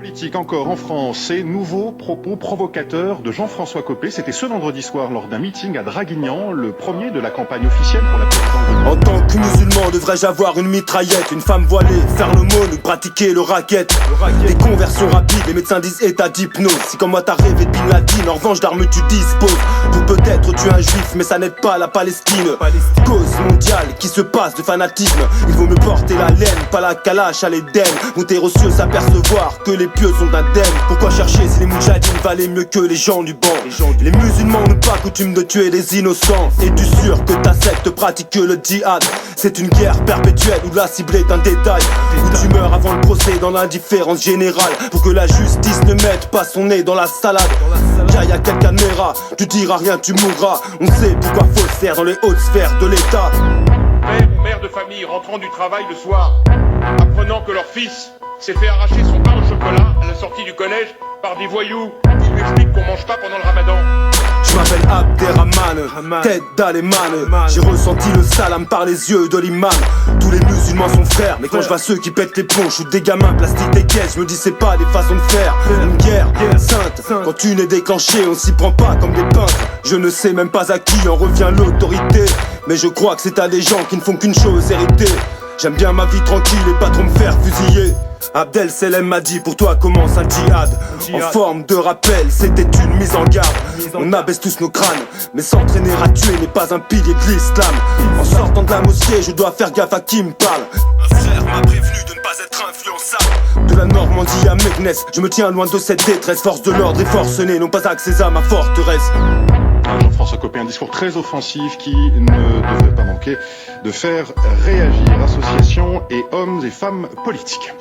Politique encore en France, ces nouveaux propos provocateurs de Jean-François Copé, c'était ce vendredi soir lors d'un meeting à Draguignan, le premier de la campagne officielle pour la présidence de... En tant que musulman, devrais-je avoir une mitraillette, une femme voilée, faire l'aumône ou pratiquer le racket. Des conversions rapides, les médecins disent état d'hypnose. Si comme moi t'as rêvé de Bin Laden, en revanche d'armes tu disposes. Pour peut-être tuer un juif, mais ça n'aide pas la Palestine. Cause mondiale qui se passe de fanatisme. Il vaut mieux porter la laine, pas la calache à l'Éden. Monter aux cieux, s'apercevoir que les pieux sont indemnes. Pourquoi chercher si les moudjahidines valaient mieux que les gens du banc? Les musulmans n'ont pas coutume de tuer les innocents. Es-tu sûr que ta secte pratique le djihad? C'est une guerre perpétuelle où la cible est un détail. Où tu meurs avant le procès dans l'indifférence générale. Pour que la justice ne mette pas son nez dans la salade. Car y'a quelqu'un caméra, tu diras rien, tu mourras. On sait pourquoi faut le faire dans les hautes sphères de l'État. Père ou mère de famille rentrant du travail le soir, apprenant que leur fils s'est fait arracher son pain au chocolat à la sortie du collège par des voyous qui lui expliquent qu'on mange pas pendant le ramadan. Je m'appelle Abderrahman, tête d'Aleman. J'ai ressenti le salam par les yeux de l'imam. Tous les musulmans sont frères, mais quand je vois ceux qui pètent les plombs, shoot des gamins, plastique des caisses, je me dis c'est pas des façons de faire. Une guerre sainte, quand une est déclenchée, on s'y prend pas comme des peintres. Je ne sais même pas à qui en revient l'autorité, mais je crois que c'est à des gens qui ne font qu'une chose, hériter. J'aime bien ma vie tranquille et pas trop me faire fusiller. Abdel Selem m'a dit pour toi commence un djihad. En forme de rappel, c'était une mise en garde. On abaisse tous nos crânes, mais s'entraîner à tuer n'est pas un pilier de l'islam. En sortant de la mosquée, je dois faire gaffe à qui me parle. Un frère m'a prévenu de ne pas être influençable. De la Normandie à Meknès, je me tiens loin de cette détresse. Force de l'ordre et forcenés n'ont pas accès à ma forteresse. Jean-François Copé, un discours très offensif qui ne devrait pas manquer de faire réagir associations et hommes et femmes politiques.